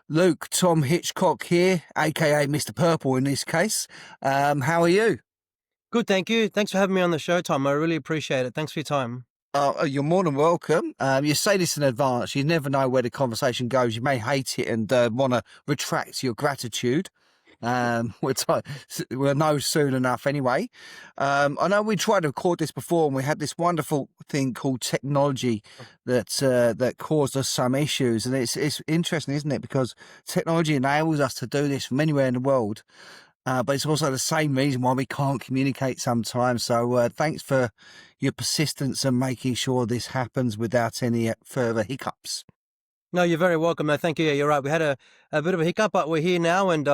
Luke, Tom Hitchcock here, aka Mr. Purple in this case. How are you? Good, thank you. Thanks for having me on the show, Tom. I really appreciate it. Thanks for your time. You're more than welcome. You say this in advance. You never know where the conversation goes. You may hate it and want to retract your gratitude. Which we'll know soon enough anyway. I know we tried to record this before and we had this wonderful thing called technology that caused us some issues. And it's interesting, isn't it? Because technology enables us to do this from anywhere in the world. But it's also the same reason why we can't communicate sometimes. So thanks for your persistence and making sure this happens without any further hiccups. No, you're very welcome. No, thank you. Yeah, you're right. We had a bit of a hiccup, but we're here now and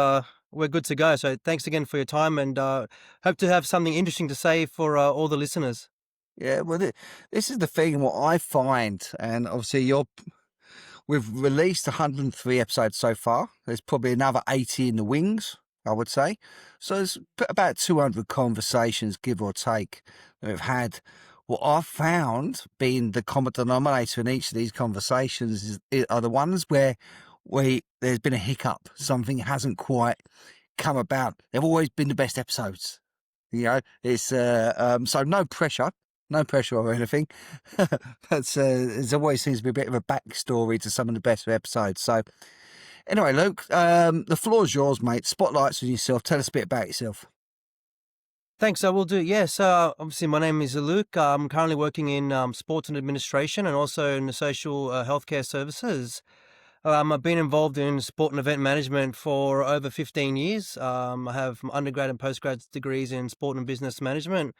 we're good to go. So thanks again for your time and hope to have something interesting to say for all the listeners. Yeah, well, this is the thing. What I find, and obviously we've released 103 episodes so far. There's probably another 80 in the wings, I would say. So there's about 200 conversations, give or take, that we've had. What I've found being the common denominator in each of these conversations are the ones where there's been a hiccup. Something hasn't quite come about. They've always been the best episodes. It's so no pressure. No pressure or anything. But there's always seems to be a bit of a backstory to some of the best episodes. So anyway, Luke, the floor's yours, mate. Spotlight's on yourself. Tell us a bit about yourself. Thanks, I will do. Yes, obviously my name is Luke. I'm currently working in sports and administration and also in the social healthcare services. I've been involved in sport and event management for over 15 years. I have my undergrad and postgrad degrees in sport and business management.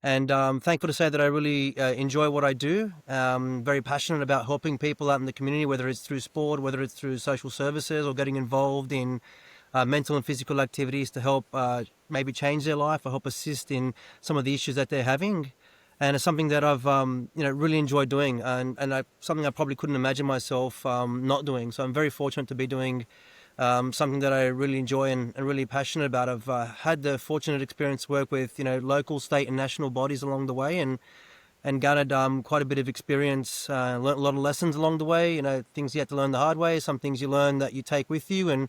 And thankful to say that I really enjoy what I do. Very passionate about helping people out in the community, whether it's through sport, whether it's through social services or getting involved in mental and physical activities to help maybe change their life or help assist in some of the issues that they're having. And it's something that I've really enjoyed doing and something I probably couldn't imagine myself not doing. So I'm very fortunate to be doing something that I really enjoy and really passionate about. I've had the fortunate experience to work with local, state and national bodies along the way and garnered quite a bit of experience, learnt a lot of lessons along the way, things you have to learn the hard way, some things you learn that you take with you. And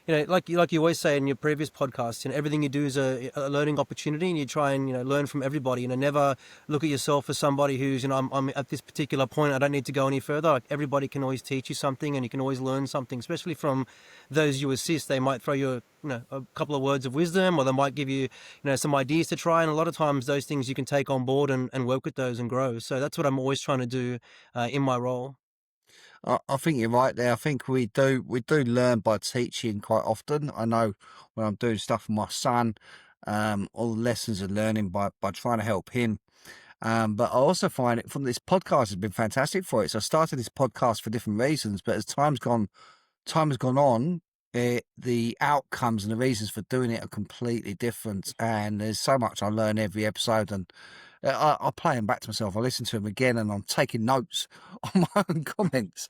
like you always say in your previous podcasts, everything you do is a learning opportunity, and you try and learn from everybody. Never look at yourself as somebody who's I'm at this particular point. I don't need to go any further. Like everybody can always teach you something, and you can always learn something, especially from those you assist. They might throw you a couple of words of wisdom, or they might give you some ideas to try. And a lot of times those things you can take on board and work with those and grow. So that's what I'm always trying to do in my role. I think you're right there. I think we do learn by teaching quite often. I know when I'm doing stuff with my son, all the lessons are learning by trying to help him. But I also find it from this podcast has been fantastic for it. So I started this podcast for different reasons, but as time has gone on, the outcomes and the reasons for doing it are completely different. And there's so much I learn every episode, and I play them back to myself. I listen to them again, and I'm taking notes on my own comments.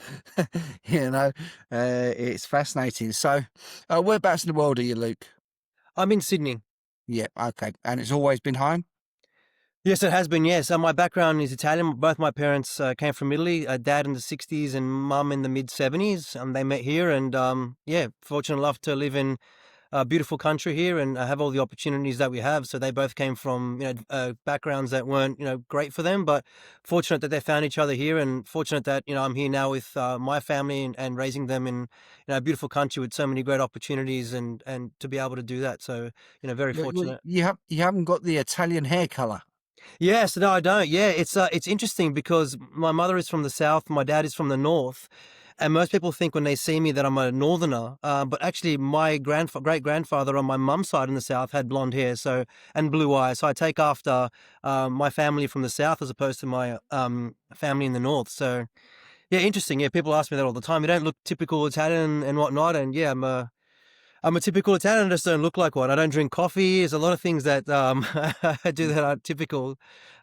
It's fascinating. So, whereabouts in the world are you, Luke? I'm in Sydney. Yeah, okay. And it's always been home? Yes, it has been. Yes, my background is Italian. Both my parents came from Italy. Dad in the '60s and mum in the mid '70s. They met here, and fortunate enough to live in a beautiful country here and have all the opportunities that we have. So they both came from backgrounds that weren't great for them, but fortunate that they found each other here, and fortunate that I'm here now with my family and raising them in a beautiful country with so many great opportunities and to be able to do that. So very fortunate. You haven't got the Italian hair color. Yes, no, I don't. Yeah, it's interesting because my mother is from the south, my dad is from the north, and most people think when they see me that I'm a northerner. But actually, my great grandfather on my mum's side in the south had blonde hair, and blue eyes. So I take after my family from the south as opposed to my family in the north. So yeah, interesting. Yeah, people ask me that all the time. You don't look typical Italian and whatnot, and yeah, I'm a typical Italian. I just don't look like one. I don't drink coffee. There's a lot of things that I do that are typical,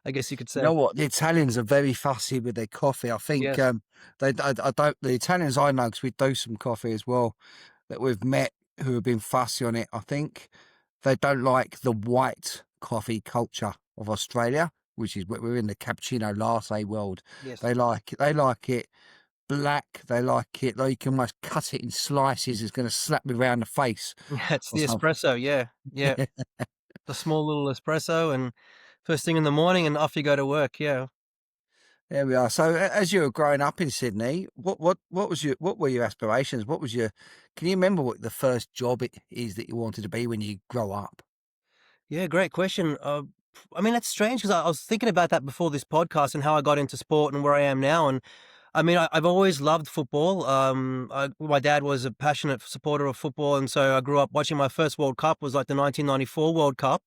I guess you could You say. know what? The Italians are very fussy with their coffee. I think Yes. I don't. The Italians I know, because we do some coffee as well, that we've met who have been fussy on it. I think they don't like the white coffee culture of Australia, which is we're in the cappuccino latte world. Yes. They like it black. They like it like you can almost cut it in slices. It's going to slap me round the face Yeah, it's or the something. espresso, yeah, yeah. The small little espresso and first thing in the morning and off you go to work, yeah. There we are. So, as you were growing up in Sydney, what were your aspirations? What was your? Can you remember what the first job it is that you wanted to be when you grow up? Yeah, great question. I mean, that's strange because I was thinking about that before this podcast and how I got into sport and where I am now. And I mean, I've always loved football. My dad was a passionate supporter of football, and so I grew up watching. My first World Cup was like the 1994 World Cup,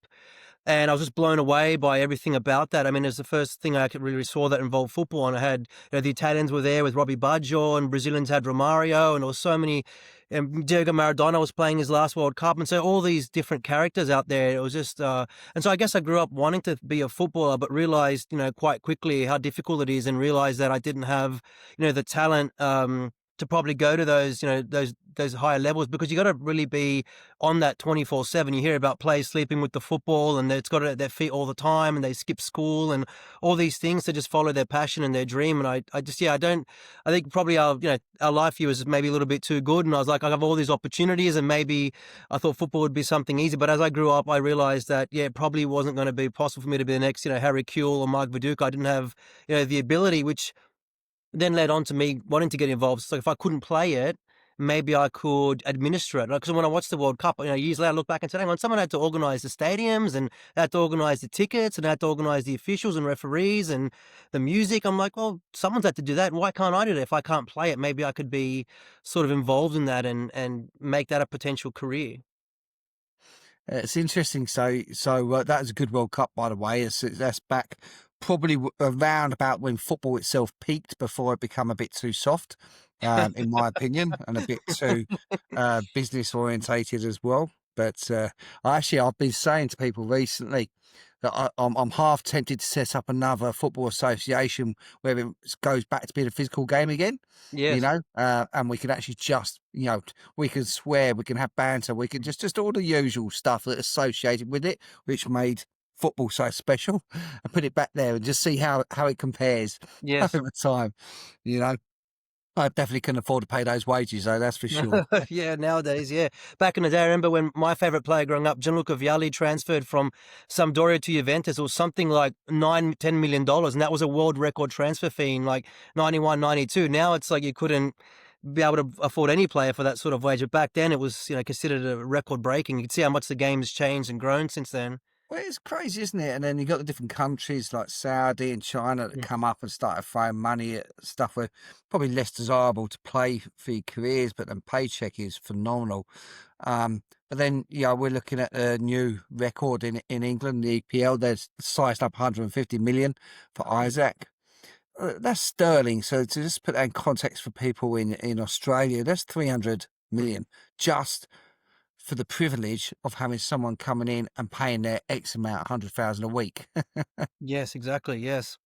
and I was just blown away by everything about that. I mean, it was the first thing I could really saw that involved football, and I had, the Italians were there with Robbie Baggio, and Brazilians had Romario, and there was so many. And Diego Maradona was playing his last World Cup, and so all these different characters out there. It was just, and so I guess I grew up wanting to be a footballer, but realized, quite quickly how difficult it is, and realized that I didn't have, the talent. To probably go to those, those higher levels because you got to really be on that 24/7. You hear about players sleeping with the football and it's got it at their feet all the time and they skip school and all these things to just follow their passion and their dream. And I just, yeah, I think probably our life here was maybe a little bit too good. And I was like, I have all these opportunities and maybe I thought football would be something easy. But as I grew up, I realized that, yeah, it probably wasn't going to be possible for me to be the next, Harry Kewell or Mark Viduka. I didn't have, the ability, which then led on to me wanting to get involved. So if I couldn't play it, maybe I could administer it. Because when I watched the World Cup, years later, I look back and say, hang on, someone had to organise the stadiums and they had to organise the tickets and they had to organise the officials and referees and the music. I'm like, well, someone's had to do that. Why can't I do that? If I can't play it, maybe I could be sort of involved in that and make that a potential career. It's interesting. So that was a good World Cup, by the way. That's back probably around about when football itself peaked before it became a bit too soft, in my opinion, and a bit too business orientated as well. But I've been saying to people recently that I'm half tempted to set up another football association where it goes back to being a physical game again, Yes. and we can actually just, we can swear, we can have banter, we can just all the usual stuff that's associated with it, which made football so special, and put it back there and just see how it compares Yes. over time. You know, I definitely couldn't afford to pay those wages, though, that's for sure. Yeah, nowadays, yeah. Back in the day, I remember when my favorite player growing up, Gianluca Vialli, transferred from Sampdoria to Juventus. It was something like $10 million, and that was a world record transfer fee in like 91, 92. Now it's like you couldn't be able to afford any player for that sort of wage. But back then it was, considered a record breaking. You can see how much the game's changed and grown since then. Well, it's crazy, isn't it? And then you got the different countries like Saudi and China that Mm. come up and started throwing money at stuff where probably less desirable to play for your careers, but then paycheck is phenomenal. But then, we're looking at a new record in England, the EPL. There's sized up 150 million for Isaac. That's sterling. So to just put that in context for people in Australia, that's 300 million just for the privilege of having someone coming in and paying their X amount, 100,000 a week. Yes, exactly. Yes.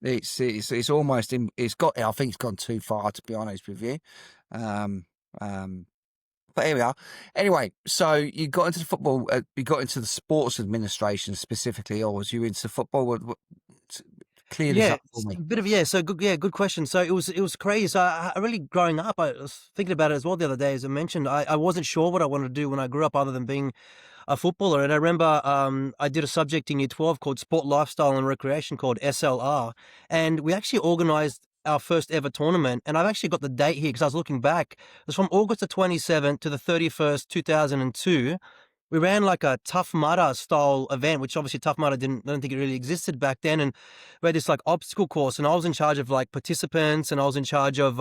It's almost it's got. I think it's gone too far, to be honest with you. Um, but here we are. Anyway, so you got into the football. You got into the sports administration specifically, or was you into football? Clear this Yeah, up for it's a me. bit of yeah. So good, yeah, good question. So it was crazy. So I really growing up, I was thinking about it as well the other day. As I mentioned, I wasn't sure what I wanted to do when I grew up, other than being a footballer. And I remember I did a subject in Year 12 called Sport, Lifestyle and Recreation, called SLR, and we actually organised our first ever tournament. And I've actually got the date here because I was looking back. It was from August the 27th to the 31st, 2002. We ran like a Tough Mudder style event, which obviously Tough Mudder I don't think it really existed back then. And we had this like obstacle course, and I was in charge of like participants, and I was in charge of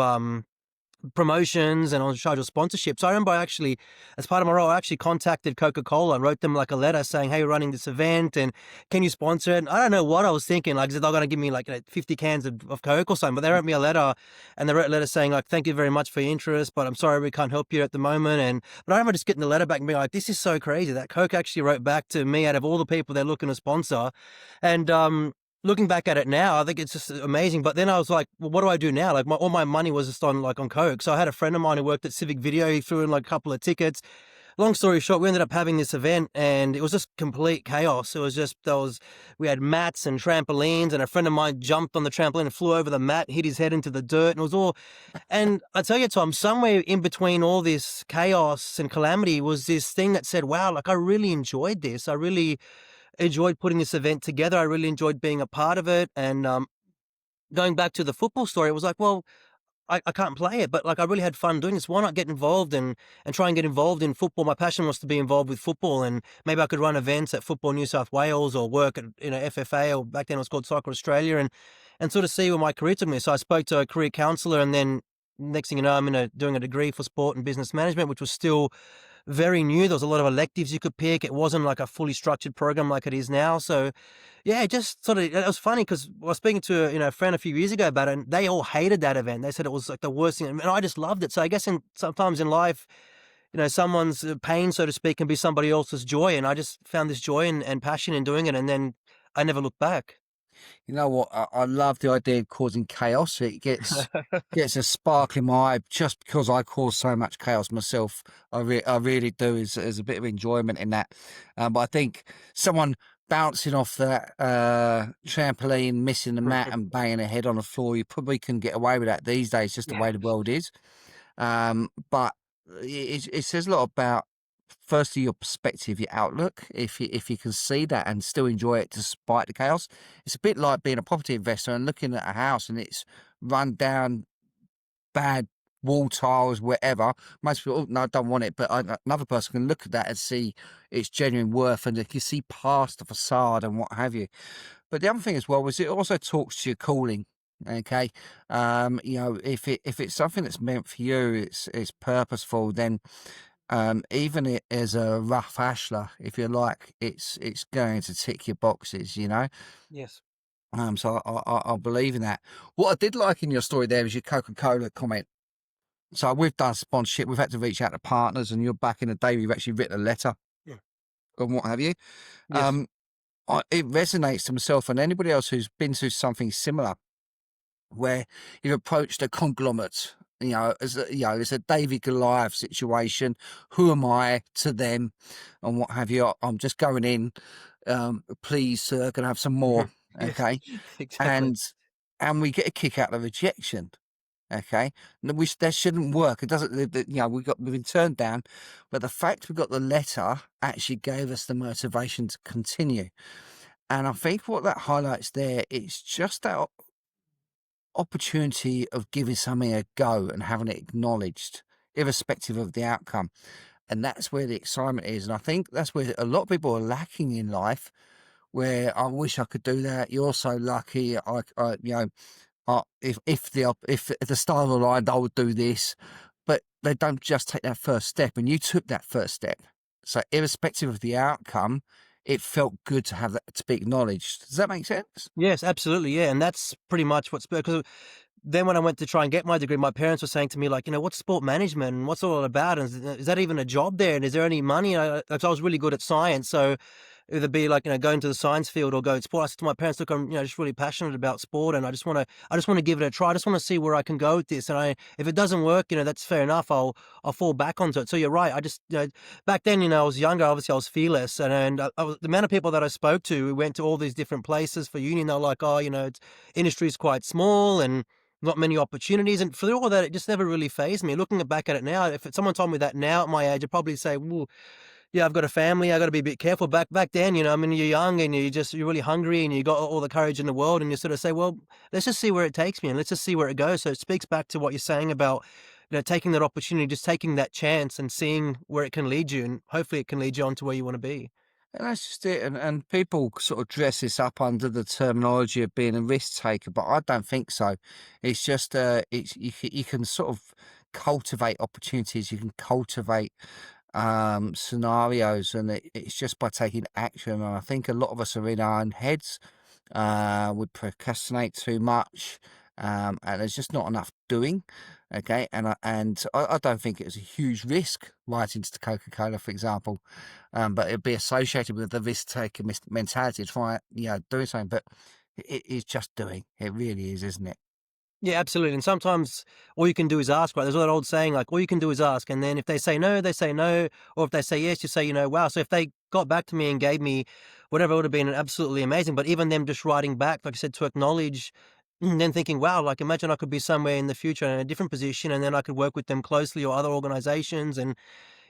promotions, and I was in charge of sponsorship. So I remember actually, as part of my role, I actually contacted Coca-Cola and wrote them like a letter saying, hey, we're running this event and can you sponsor it? And I don't know what I was thinking, like, they're going to give me like 50 cans of Coke or something, but they wrote me a letter, and they wrote a letter saying like, thank you very much for your interest, but I'm sorry we can't help you at the moment. But I remember just getting the letter back and being like, this is so crazy that Coke actually wrote back to me out of all the people they're looking to sponsor. And looking back at it now, I think it's just amazing. But then I was like, well, what do I do now? Like all my money was just on Coke. So I had a friend of mine who worked at Civic Video. He threw in like a couple of tickets. long story short, we ended up having this event and it was just complete chaos. It was just, we had mats and trampolines, and a friend of mine jumped on the trampoline and flew over the mat, hit his head into the dirt, and it was all, and I tell you, Tom, somewhere in between all this chaos and calamity was this thing that said, wow, like I really enjoyed this. I really enjoyed putting this event together. I really enjoyed being a part of it. And going back to the football story, it was like, well, I can't play it, but like I really had fun doing this. Why not get involved and try and get involved in football? My passion was to be involved with football, and maybe I could run events at Football New South Wales or work at FFA, or back then it was called Soccer Australia, and sort of see where my career took me. So I spoke to a career counsellor, and then next thing you know, I'm doing a degree for sport and business management, which was still very new. There was a lot of electives you could pick. It wasn't like a fully structured program like it is now. So yeah, it just sort of, it was funny because I was speaking to a friend a few years ago about it, and they all hated that event. They said it was like the worst thing, and I just loved it. So I guess sometimes in life, someone's pain, so to speak, can be somebody else's joy, and I just found this joy and passion in doing it, and then I never looked back. You know what? I love the idea of causing chaos. It gets a spark in my eye just because I cause so much chaos myself. I really do. Is a bit of enjoyment in that. But I think someone bouncing off that trampoline, missing the mat, and banging their head on the floor, you probably can get away with that these days, just the Yeah. way the world is. But it says a lot about, firstly, your perspective, your outlook. If you can see that and still enjoy it despite the chaos, it's a bit like being a property investor and looking at a house and it's run down, bad wall tiles, whatever. Most people, oh, no, I don't want it. But another person can look at that and see its genuine worth, and they can see past the facade and what have you. But the other thing as well was it also talks to your calling. Okay, if it's something that's meant for you, it's purposeful, then even it as a rough ashler, if you like, it's going to tick your boxes, you know. Yes. So I believe in that. What I did like in your story there is your Coca-Cola comment. So we've done sponsorship, we've had to reach out to partners, and you're back in the day, you've actually written a letter Yeah. and what have you. Yes. Um, it resonates to myself and anybody else who's been through something similar, where you've approached a conglomerate, it's a David Goliath situation. Who am I to them, and what have you? I'm just going in. Please, sir, can I have some more? Yes. Okay, Exactly. and we get a kick out of rejection. Okay, that shouldn't work. It doesn't. We've been turned down, but the fact we got the letter actually gave us the motivation to continue. And I think what that highlights there is just that opportunity of giving something a go and having it acknowledged, irrespective of the outcome. And that's where the excitement is. And I think that's where a lot of people are lacking in life, where I wish I could do that. You're so lucky. If the stars aligned, I would do this. But they don't just take that first step. And you took that first step. So irrespective of the outcome, it felt good to have that to be acknowledged. Does that make sense? Yes, absolutely. Yeah. And that's pretty much what's, because then when I went to try and get my degree, my parents were saying to me, like, what's sport management and what's it all about? And is that even a job there? And is there any money? And I was really good at science. So either be like, go into the science field or go to sport. I said to my parents, look, I'm, just really passionate about sport, and I just want to give it a try. I just want to see where I can go with this. And if it doesn't work, that's fair enough. I'll fall back onto it. So you're right. I just, back then, I was younger, obviously I was fearless. And the amount of people that I spoke to, we went to all these different places for uni, and they're like, oh, industry is quite small and not many opportunities. And for all that, it just never really fazed me. Looking back at it now, if someone told me that now at my age, I'd probably say, well, yeah, I've got a family. I got to be a bit careful. Back then, you're young and you're really hungry and you got all the courage in the world, and you sort of say, well, let's just see where it takes me and let's just see where it goes. So it speaks back to what you're saying about, taking that opportunity, just taking that chance and seeing where it can lead you, and hopefully it can lead you on to where you want to be. And that's just it. And people sort of dress this up under the terminology of being a risk taker, but I don't think so. It's just you can sort of cultivate opportunities. You can cultivate scenarios, and it's just by taking action. And I think a lot of us are in our own heads. We procrastinate too much, and there's just not enough doing. Okay, and I don't think it was a huge risk writing to Coca-Cola, for example, but it'd be associated with the risk-taking mentality, try doing something. But it is just doing. It really is, isn't it? Yeah, absolutely. And sometimes all you can do is ask, right? There's that old saying, like, all you can do is ask. And then if they say no, they say no. Or if they say yes, you say, wow. So if they got back to me and gave me whatever, it would have been absolutely amazing. But even them just writing back, like I said, to acknowledge, and then thinking, wow, like imagine I could be somewhere in the future in a different position and then I could work with them closely or other organizations. And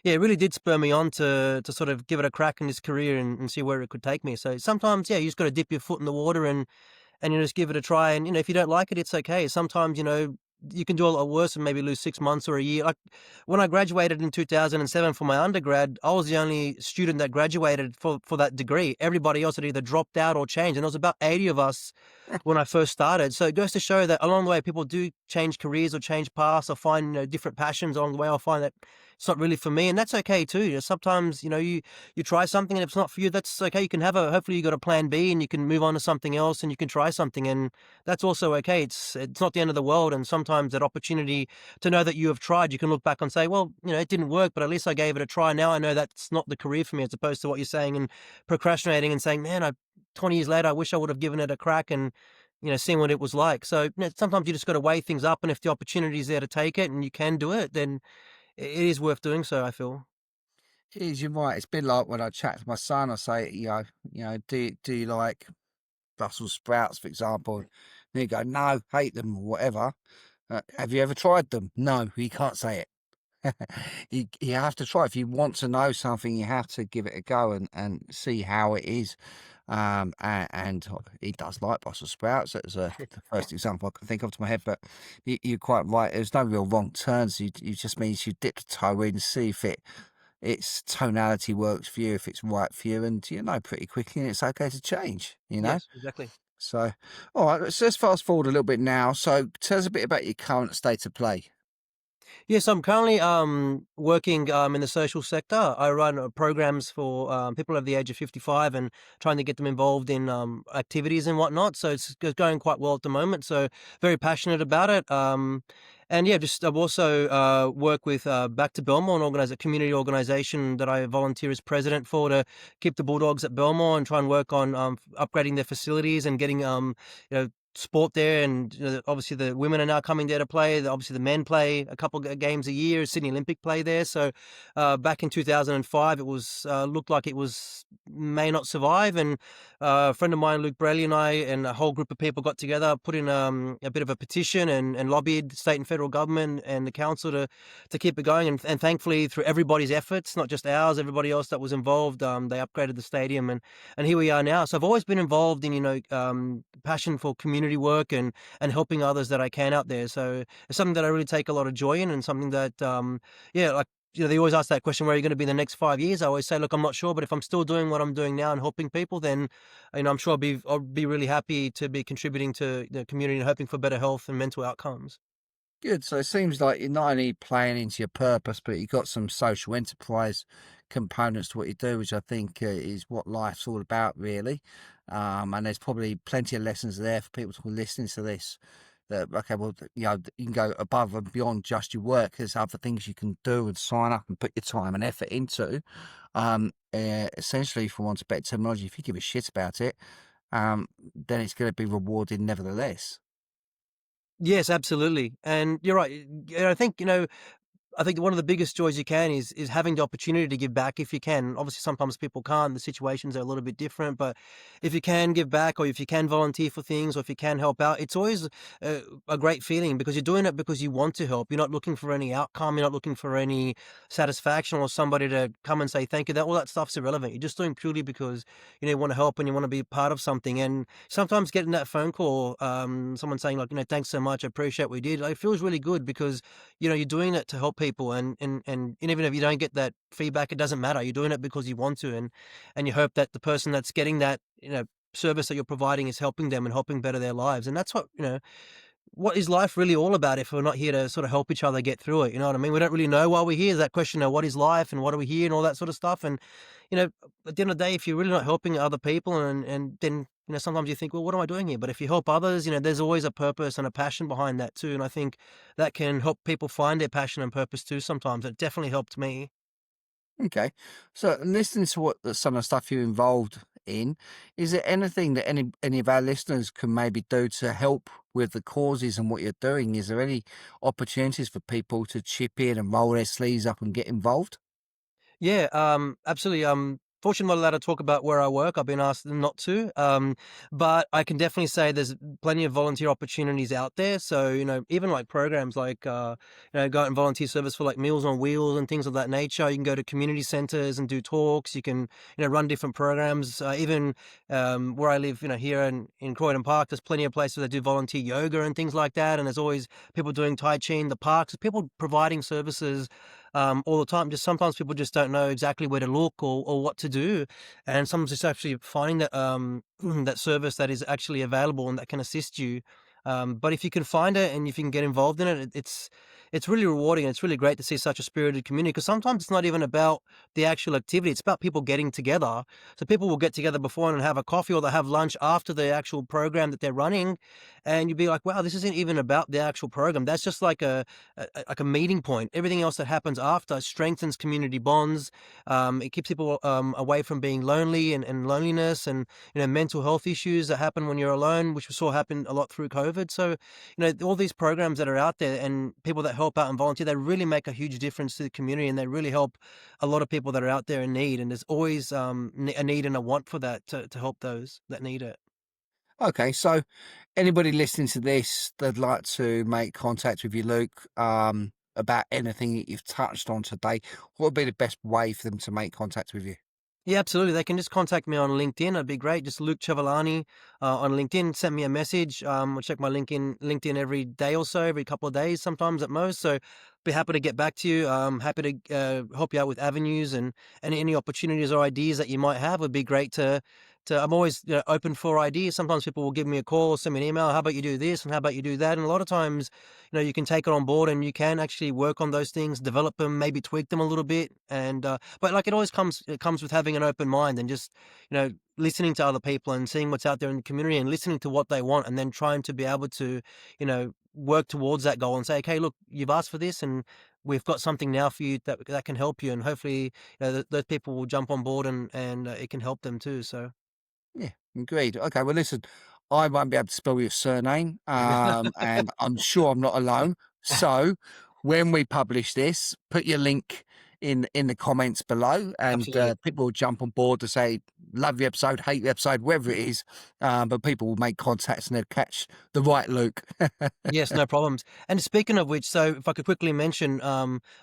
yeah, it really did spur me on to sort of give it a crack in this career and see where it could take me. So sometimes, yeah, you just got to dip your foot in the water and you just give it a try. And, if you don't like it, it's okay. Sometimes, you can do a lot worse and maybe lose 6 months or a year. Like when I graduated in 2007 for my undergrad, I was the only student that graduated for that degree. Everybody else had either dropped out or changed. And there was about 80 of us when I first started. So it goes to show that along the way, people do change careers or change paths or find, different passions along the way. I'll find that it's not really for me. And that's okay too. Sometimes, you try something and if it's not for you, that's okay. You can hopefully you got a plan B and you can move on to something else and you can try something. And that's also okay. It's not the end of the world. And sometimes that opportunity to know that you have tried, you can look back and say, well, it didn't work, but at least I gave it a try. Now I know that's not the career for me, as opposed to what you're saying and procrastinating and saying, man, 20 years later, I wish I would have given it a crack and, seeing what it was like. So sometimes you just got to weigh things up. And if the opportunity is there to take it and you can do it, then it is worth doing so, I feel. It is, you're right. It's been like when I chat to my son, I say, do you like Brussels sprouts, for example? And he go, no, hate them or whatever. Have you ever tried them? No, he can't say it. You have to try. If you want to know something, you have to give it a go and see how it is. And he does like Brussels sprouts. That was the first example I can think of to my head. But you're quite right. There's no real wrong turns. You just means you dip the toe in, see if its tonality works for you, if it's right for you, and you know pretty quickly, and it's okay to change. Yes, exactly. So, all right, let's fast forward a little bit now. So, tell us a bit about your current state of play. Yes, I'm currently working in the social sector. I run programs for people over the age of 55 and trying to get them involved in activities and whatnot. So it's going quite well at the moment. So very passionate about it. And yeah, just I've also work with Back to Belmore, a community organisation that I volunteer as president for to keep the Bulldogs at Belmore and try and work on upgrading their facilities and getting sport there. And obviously the women are now coming there to play. Obviously the men play a couple of games a year. Sydney Olympic play there. So back in 2005 it was looked like it was may not survive, and a friend of mine, Luke Braley, and I and a whole group of people got together, put in a bit of a petition and lobbied state and federal government and the council to keep it going. And thankfully through everybody's efforts, not just ours, everybody else that was involved, they upgraded the stadium, and here we are now. So I've always been involved in passion for community work and helping others that I can out there. So it's something that I really take a lot of joy in, and something that yeah, like they always ask that question, where are you going to be in the next 5 years? I always say, look, I'm not sure, but if I'm still doing what I'm doing now and helping people, then I'm sure I'll be really happy to be contributing to the community and hoping for better health and mental outcomes. Good. So it seems like you're not only playing into your purpose, but you've got some social enterprise components to what you do, which I think is what life's all about, really. And there's probably plenty of lessons there for people to be listening to this. That okay, well, you can go above and beyond just your work. There's other things you can do and sign up and put your time and effort into. Essentially, for want of better terminology, if you give a shit about it, then it's going to be rewarded nevertheless. Yes, absolutely. And you're right. And I think one of the biggest joys you can is having the opportunity to give back if you can. Obviously, sometimes people can't. The situations are a little bit different, but if you can give back, or if you can volunteer for things, or if you can help out, it's always a great feeling, because you're doing it because you want to help. You're not looking for any outcome. You're not looking for any satisfaction or somebody to come and say thank you. That all that stuff's irrelevant. You're just doing purely because you want to help and you want to be part of something. And sometimes getting that phone call, someone saying like, thanks so much, I appreciate what you did. It feels really good, because you're doing it to help people, and even if you don't get that feedback, it doesn't matter. You're doing it because you want to, and you hope that the person that's getting that service that you're providing is helping them and helping better their lives. And that's what is life really all about, if we're not here to sort of help each other get through it? You know what I mean? We don't really know why we're here. That question of what is life and what are we here and all that sort of stuff. And at the end of the day, if you're really not helping other people, and then sometimes you think, well, what am I doing here? But if you help others, there's always a purpose and a passion behind that too. And I think that can help people find their passion and purpose too. Sometimes it definitely helped me. Okay. So listening to some of the stuff you're involved in, is there anything that any of our listeners can maybe do to help with the causes and what you're doing, is there any opportunities for people to chip in and roll their sleeves up and get involved? Yeah, absolutely. Fortunately, I'm not allowed to talk about where I work. I've been asked not to. But I can definitely say there's plenty of volunteer opportunities out there. So, even like programs like, go out and volunteer service for like Meals on Wheels and things of that nature. You can go to community centers and do talks. You can, run different programs. Even where I live, here in Croydon Park, there's plenty of places that do volunteer yoga and things like that. And there's always people doing Tai Chi in the parks, people providing services all the time. Just sometimes people just don't know exactly where to look or what to do, and sometimes it's actually finding that that service that is actually available and that can assist you. But if you can find it and if you can get involved in it, it's really rewarding and it's really great to see such a spirited community. Because sometimes it's not even about the actual activity; it's about people getting together. So people will get together before and have a coffee or they'll have lunch after the actual program that they're running, and you'd be like, "Wow, this isn't even about the actual program. That's just like a meeting point. Everything else that happens after strengthens community bonds. It keeps people away from being lonely and loneliness and mental health issues that happen when you're alone, which we saw happen a lot through COVID. So all these programs that are out there and people that help out and volunteer, they really make a huge difference to the community and they really help a lot of people that are out there in need. And there's always a need and a want for that to help those that need it. Okay, so anybody listening to this that'd like to make contact with you, Luke, about anything that you've touched on today, what would be the best way for them to make contact with you? Yeah, absolutely. They can just contact me on LinkedIn. That'd be great. Just Luke Cevolani on LinkedIn. Send me a message. I check my LinkedIn every day or so, every couple of days, sometimes at most. So, be happy to get back to you. Happy to help you out with avenues and any opportunities or ideas that you might have. Would be great to. I'm always open for ideas. Sometimes people will give me a call, or send me an email. How about you do this and how about you do that? And a lot of times, you can take it on board and you can actually work on those things, develop them, maybe tweak them a little bit. And but like it comes with having an open mind and just listening to other people and seeing what's out there in the community and listening to what they want and then trying to be able to work towards that goal and say, okay, look, you've asked for this and we've got something now for you that can help you, and hopefully those people will jump on board and it can help them too. So Yeah, agreed. Okay, well, listen, I won't be able to spell your surname, and I'm sure I'm not alone. So, when we publish this, put your link in the comments below, and absolutely. people will jump on board to say, "Love the episode, hate the episode, whatever it is." But people will make contacts and they'll catch the right Luke. Yes, no problems. And speaking of which, so if I could quickly mention,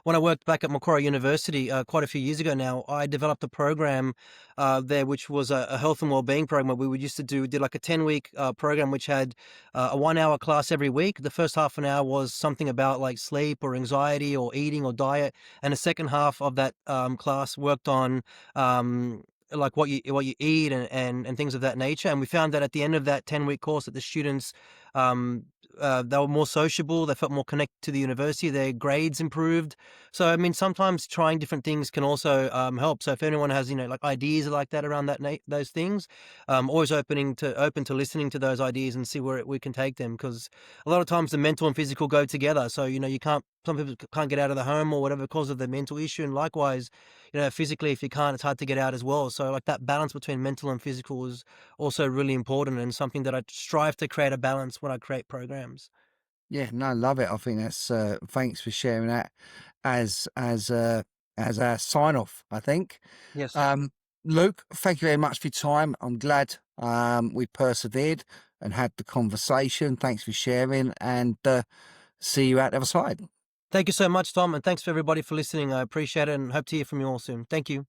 when I worked back at Macquarie University quite a few years ago now, I developed a program there, which was a health and wellbeing program where we used to did like a 10-week program, which had a 1 hour class every week. The first half an hour was something about like sleep or anxiety or eating or diet, and the second half of that class worked on like what you eat and things of that nature. And we found that at the end of that 10-week course, that the students um, they were more sociable. They felt more connected to the university. Their grades improved. So, I mean, sometimes trying different things can also help. So, if anyone has, like ideas like that around those things, always open to listening to those ideas and see where we can take them. Because a lot of times the mental and physical go together. So, you can't. Some people can't get out of the home or whatever because of their mental issue, and likewise, physically, if you can't, it's hard to get out as well. So, like that balance between mental and physical is also really important and something that I strive to create a balance when I create programs. Yeah, no, love it. I think that's thanks for sharing that as a sign off, I think. Yes. Um, Luke, thank you very much for your time. I'm glad we persevered and had the conversation. Thanks for sharing, and see you out the other side. Thank you so much, Tom, and thanks for everybody for listening. I appreciate it and hope to hear from you all soon. Thank you.